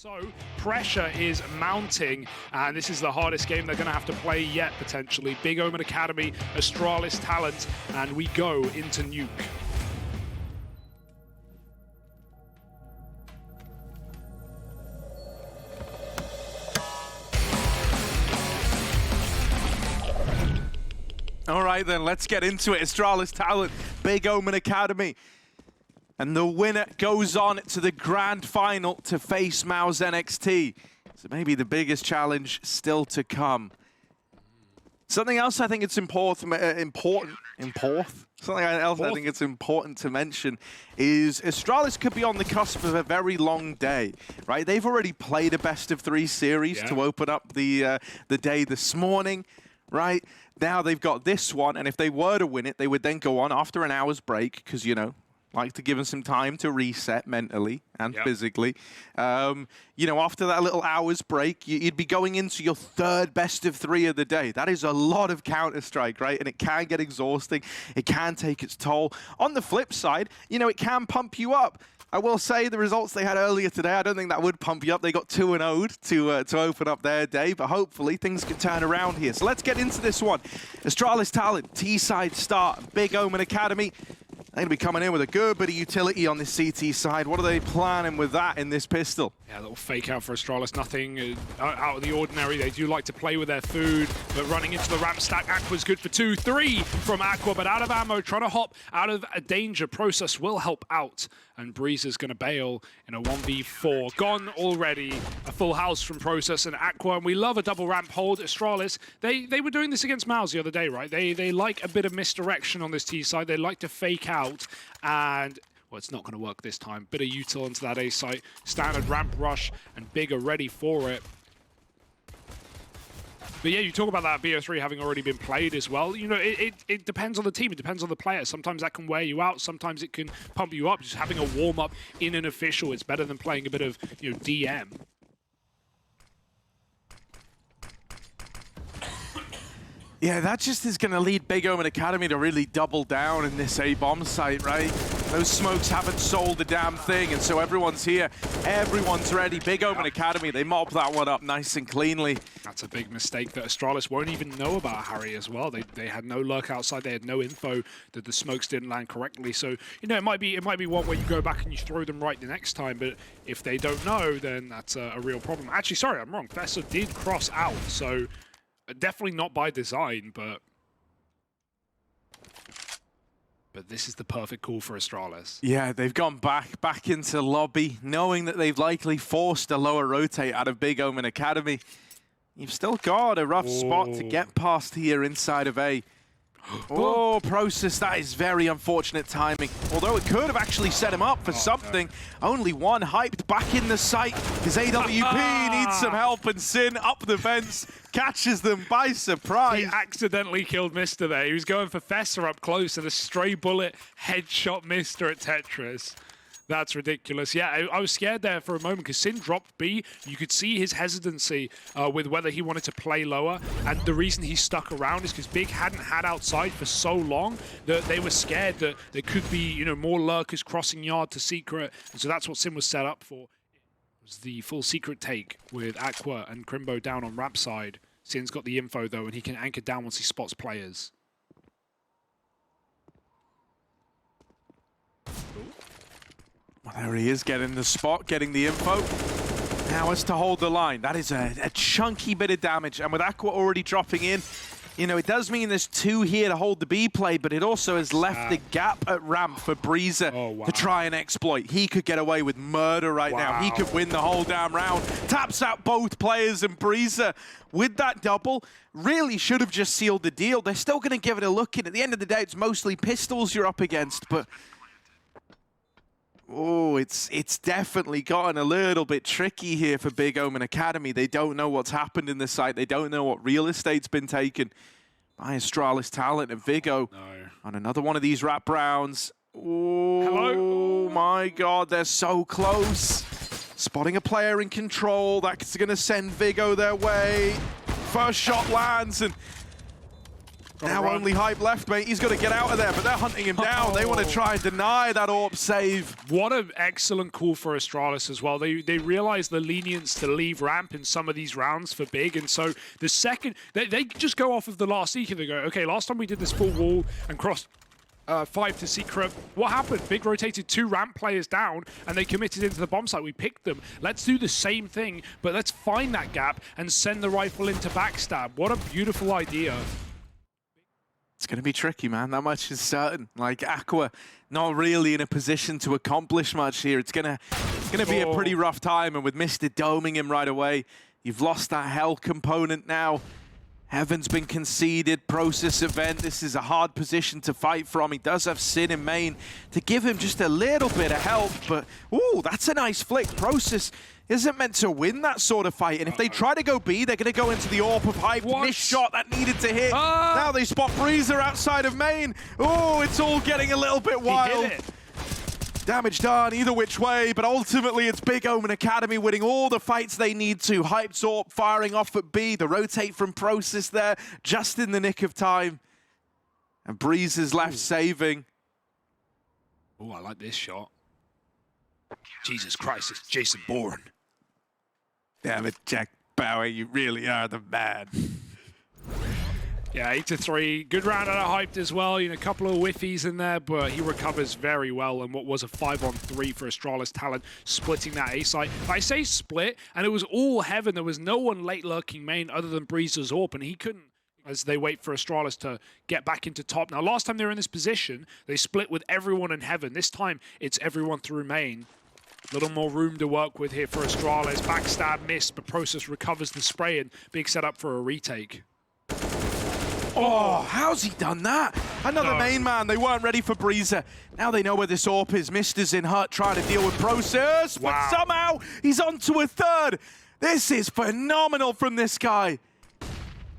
So pressure is mounting, and this is the hardest game they're going to have to play yet, potentially. Big Omen Academy, Astralis Talent, and we go into NUKE. All right, then, let's get into it. Astralis Talent, Big Omen Academy. And the winner goes on to the grand final to face Mouse NXT. So maybe the biggest challenge still to come. Something else I think it's important to mention is Astralis could be on the cusp of a very long day, right? They've already played a best-of-3 series to open up the day this morning, right? Now they've got this one, and if they were to win it, they would then go on after an hour's break, because, you know, like to give them some time to reset mentally and physically. You know, after that little hour's break, you'd be going into your third best-of-3 of the day. That is a lot of Counter-Strike, right? And it can get exhausting. It can take its toll. On the flip side, you know, it can pump you up. I will say the results they had earlier today, I don't think that would pump you up. They got 2-0'd to open up their day, but hopefully things can turn around here. So let's get into this one. Astralis Talent, T-side start, Big Omen Academy. They're going to be coming in with a good bit of utility on this CT side. What are they planning with that in this pistol? Yeah, a little fake out for Astralis. Nothing out of the ordinary. They do like to play with their food, but running into the ramp stack, Aqua's good for 2. 3 from Aqua, but out of ammo, trying to hop out of a danger. Process will help out, and Breezer's going to bail in a 1v4. Gone already. A full house from Process and Aqua, and we love a double ramp hold. Astralis, they were doing this against Mouse the other day, right? They like a bit of misdirection on this T side. They like to fake out. And well, it's not going to work this time. Bit of util into that A site. Standard ramp rush, and Big are ready for it. But yeah, you talk about that BO3 having already been played as well. You know, it depends on the team. It depends on the player. Sometimes that can wear you out. Sometimes it can pump you up. Just having a warm-up in an official, it's better than playing a bit of, you know, DM. Yeah, that just is going to lead Big Omen Academy to really double down in this A-bomb site, right? Those smokes haven't sold a damn thing, and so everyone's here. Everyone's ready. Big Omen Academy, they mop that one up nice and cleanly. That's a big mistake that Astralis won't even know about Harry as well. They had no lurk outside. They had no info that the smokes didn't land correctly. So, you know, it might be one where you go back and you throw them right the next time, but if they don't know, then that's a real problem. Actually, sorry, I'm wrong. Fessa did cross out, so definitely not by design, but this is the perfect call for Astralis. Yeah, they've gone back into lobby, knowing that they've likely forced a lower rotate out of Big Omen Academy. You've still got a rough spot to get past here inside of A. Oh, Process, that is very unfortunate timing. Although it could have actually set him up for something. No. Only one hyped back in the site. His AWP needs some help, and Sin up the fence catches them by surprise. He accidentally killed Mister there. He was going for Fessa up close, and a stray bullet headshot Mister at Tetris. That's ridiculous. Yeah, I was scared there for a moment because Sin dropped B. You could see his hesitancy with whether he wanted to play lower. And the reason he stuck around is because Big hadn't had outside for so long that they were scared that there could be, you know, more lurkers crossing yard to secret. And so that's what Sin was set up for. It was the full secret take with Aqua and Crimbo down on ramp side. Sin's got the info though, and he can anchor down once he spots players. Well, there he is, getting the spot, getting the info. Now it's to hold the line. That is a chunky bit of damage. And with Aqua already dropping in, you know, it does mean there's 2 here to hold the B play, but it also has left the gap at ramp for Breezer to try and exploit. He could get away with murder right now. He could win the whole damn round. Taps out both players, and Breezer, with that double, really should have just sealed the deal. They're still going to give it a look in. At the end of the day, it's mostly pistols you're up against, but oh, it's definitely gotten a little bit tricky here for Big Omen Academy. They don't know what's happened in this site. They don't know what real estate's been taken by Astralis Talent and Vigo on another one of these wrap rounds. Oh, hello. My God, they're so close. Spotting a player in control. That's going to send Vigo their way. First shot lands, and Now run. only Hype left, mate. He's got to get out of there, but they're hunting him down. They want to try and deny that AWP save. What an excellent call for Astralis as well. They realize the lenience to leave ramp in some of these rounds for Big, and so the second they just go off of the last seeker. They go, okay, last time we did this full wall and crossed 5 to secret. What happened? Big rotated 2 ramp players down and they committed into the bomb site. We picked them. Let's do the same thing, but let's find that gap and send the rifle into backstab. What a beautiful idea. It's going to be tricky, man. That much is certain. Like, Aqua not really in a position to accomplish much here. It's gonna be a pretty rough time, and with Mr. doming him right away, you've lost that hell component now. Heaven's been conceded, process event. This is a hard position to fight from. He does have Sin in main to give him just a little bit of help, but ooh, that's a nice flick. Process isn't meant to win that sort of fight, and if they try to go B, they're going to go into the AWP of Hype. Missed shot that needed to hit. Now they spot Breezer outside of main. Oh, it's all getting a little bit wild. He hit it. Damage done either which way, but ultimately it's Big Omen Academy winning all the fights they need to. Hype's AWP firing off at B, the rotate from Process there, just in the nick of time. And Breeze is left saving. Oh, I like this shot. Jesus Christ, it's Jason Bourne. Damn it, Jack Bauer, you really are the man. Yeah, 8-3. Good round out of Hyped as well. You know, a couple of whiffies in there, but he recovers very well. And what was a 5-on-3 for Astralis Talent, splitting that A site. I say split, and it was all Heaven. There was no one late lurking main other than Breezer's AWP, and he couldn't, as they wait for Astralis to get back into top. Now, last time they were in this position, they split with everyone in Heaven. This time, it's everyone through main. A little more room to work with here for Astralis. Backstab missed, but Process recovers the spray, and Big setup for a retake. Oh, how's he done that? Another main man. They weren't ready for Breezer. Now they know where this AWP is. Mister's in hut trying to deal with Process, but somehow he's onto a third. This is phenomenal from this guy.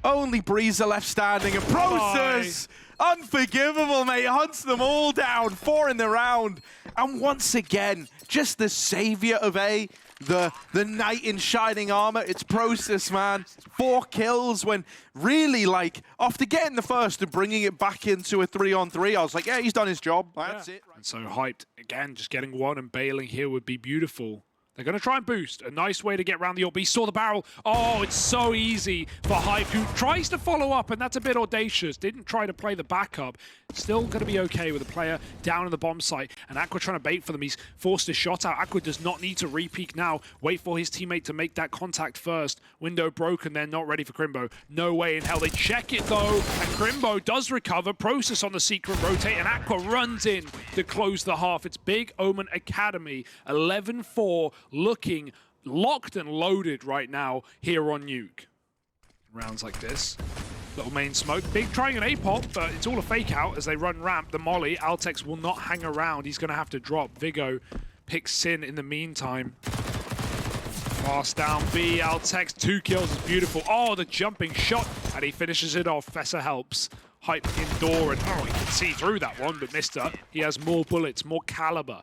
Only Breezer left standing, and Process, unforgivable, mate. Hunts them all down. 4 in the round. And once again, just the savior of A. The knight in shining armor, it's Process, man. 4 kills when really, like, after getting the first and bringing it back into a 3-on-3, I was like, yeah, he's done his job. That's it. And so Hyped, again, just getting one and bailing here would be beautiful. They're going to try and boost. A nice way to get around the AWP. He saw the barrel. Oh, it's so easy for Hype, who tries to follow up, and that's a bit audacious. Didn't try to play the backup. Still going to be okay with a player down in the bomb site. And Aqua trying to bait for them. He's forced a shot out. Aqua does not need to re-peek now. Wait for his teammate to make that contact first. Window broken. They're not ready for Crimbo. No way in hell. They check it, though. And Crimbo does recover. Process on the secret rotate. And Aqua runs in to close the half. It's Big Omen Academy. 11-4. Looking locked and loaded right now here on NUKE. Rounds like this. Little main smoke. Big trying an A-pop, but it's all a fake out as they run ramp. The molly, Altex will not hang around. He's going to have to drop. Vigo picks Sin in the meantime. Fast down B. Altex, 2 kills is beautiful. Oh, the jumping shot, and he finishes it off. Fessa helps. Hype indoor, and oh, he can see through that one, but Mister, he has more bullets, more caliber.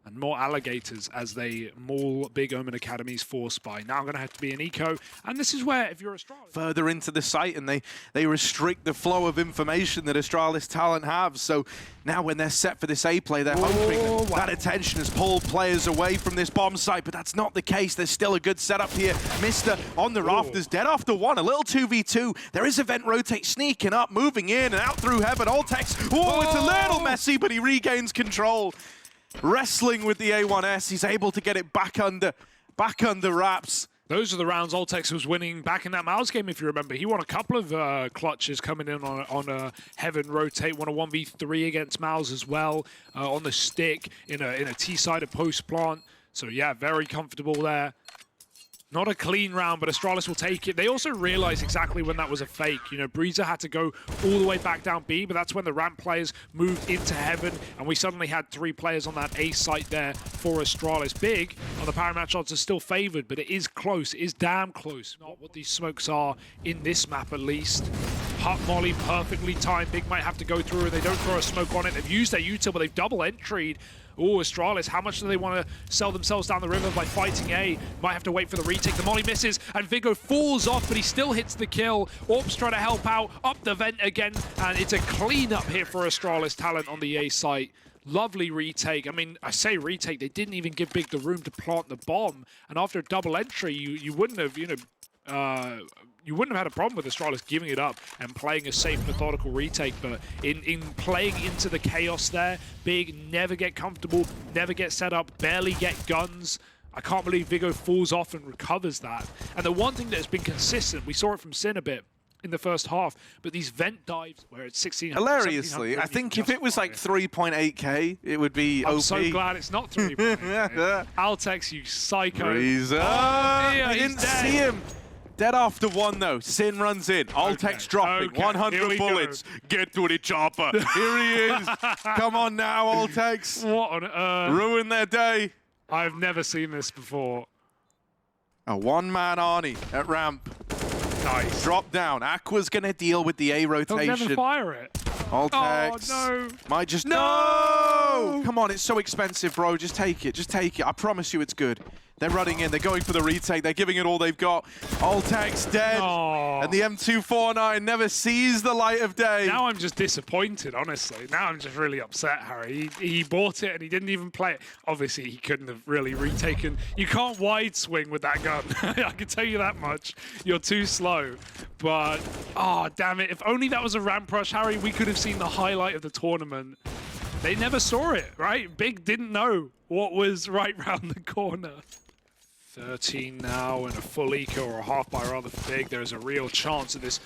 And more alligators as they maul Big Omen Academy's 4-spy. Now going to have to be an eco. And this is where, if you're Astralis... Further into the site, and they restrict the flow of information that Astralis Talent have. So now when they're set for this A play, they're hoping that attention has pulled players away from this bomb site, but that's not the case. There's still a good setup here. Mister on the rafters, dead after 1. A little 2v2. There is event rotate sneaking up, moving in and out through Heaven. Altex, it's a little messy, but he regains control. Wrestling with the A1S, he's able to get it back under wraps. Those are the rounds Altex was winning back in that Mouse game, if you remember. He won a couple of clutches coming in on a Heaven rotate, won a 1v3 against Mouse as well, on the stick, in a T-side of post plant. So yeah, very comfortable there. Not a clean round, but Astralis will take it. They also realized exactly when that was a fake. You know, Breezer had to go all the way back down B, but that's when the ramp players moved into Heaven, and we suddenly had 3 players on that A site there for Astralis. Big on the power match odds are still favored, but it is close. It is damn close. Not what these smokes are in this map, at least. Hut molly perfectly timed. Big might have to go through and they don't throw a smoke on it. They've used their util, but they've double entried. Oh, Astralis, how much do they want to sell themselves down the river by fighting A? Might have to wait for the retake. The molly misses, and Vigo falls off, but he still hits the kill. Orp's trying to help out, up the vent again, and it's a clean-up here for Astralis Talent on the A site. Lovely retake. I mean, I say retake, they didn't even give Big the room to plant the bomb, and after a double entry, you wouldn't have, you wouldn't have had a problem with Astralis giving it up and playing a safe, methodical retake, but in playing into the chaos there, Big never get comfortable, never get set up, barely get guns. I can't believe Vigo falls off and recovers that. And the one thing that has been consistent, we saw it from Sin a bit in the first half, but these vent dives where it's 1600. Hilariously, I think if it was like 3.8k, it would be OP. I'm so glad it's not 3.8k. Altex, you psycho. Razor. I didn't see him. Dead after one, though. Sin runs in. Altex dropping. 100 bullets. Get to the chopper. Here he is. Come on now, Altex. What on earth? Ruin their day. I've never seen this before. A one-man Arnie at ramp. Nice. Drop down. Aqua's going to deal with the A rotation. He'll never fire it. Altex. Oh, no. Might just... No! Come on, it's so expensive, bro. Just take it. Just take it. I promise you it's good. They're running in. They're going for the retake. They're giving it all they've got. Altex dead. Oh. And the M249 never sees the light of day. Now I'm just disappointed, honestly. Now I'm just really upset, Harry. He bought it and he didn't even play it. Obviously, he couldn't have really retaken. You can't wide swing with that gun. I can tell you that much. You're too slow. But, oh, damn it. If only that was a ramp rush, Harry, we could have seen the highlight of the tournament. They never saw it, right? Big didn't know what was right round the corner. 13 now and a full eco or a half by rather for Big. There's a real chance of this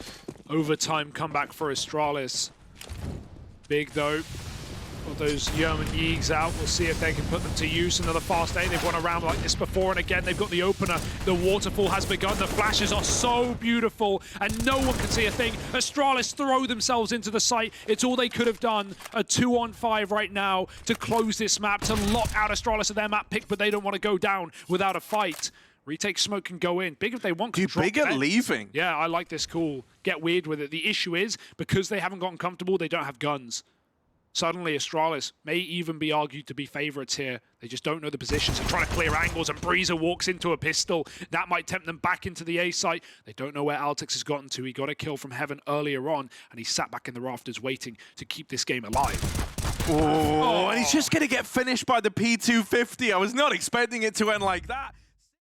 overtime comeback for Astralis. Big though, got those Yerman Yeags out. We'll see if they can put them to use. Another fast A. They've won a round like this before, and again they've got the opener. The waterfall has begun. The flashes are so beautiful, and no one can see a thing. Astralis throw themselves into the site. It's all they could have done. A 2-on-5 right now to close this map, to lock out Astralis of their map pick, but they don't want to go down without a fight. Retake smoke can go in. Big if they want to drop Big at leaving. Yeah, I like this call. Get weird with it. The issue is, because they haven't gotten comfortable, they don't have guns. Suddenly, Astralis may even be argued to be favorites here. They just don't know the positions. They're trying to clear angles, and Breezer walks into a pistol. That might tempt them back into the A site. They don't know where Altex has gotten to. He got a kill from Heaven earlier on, and he sat back in the rafters waiting to keep this game alive. Oh, and he's just going to get finished by the P250. I was not expecting it to end like that.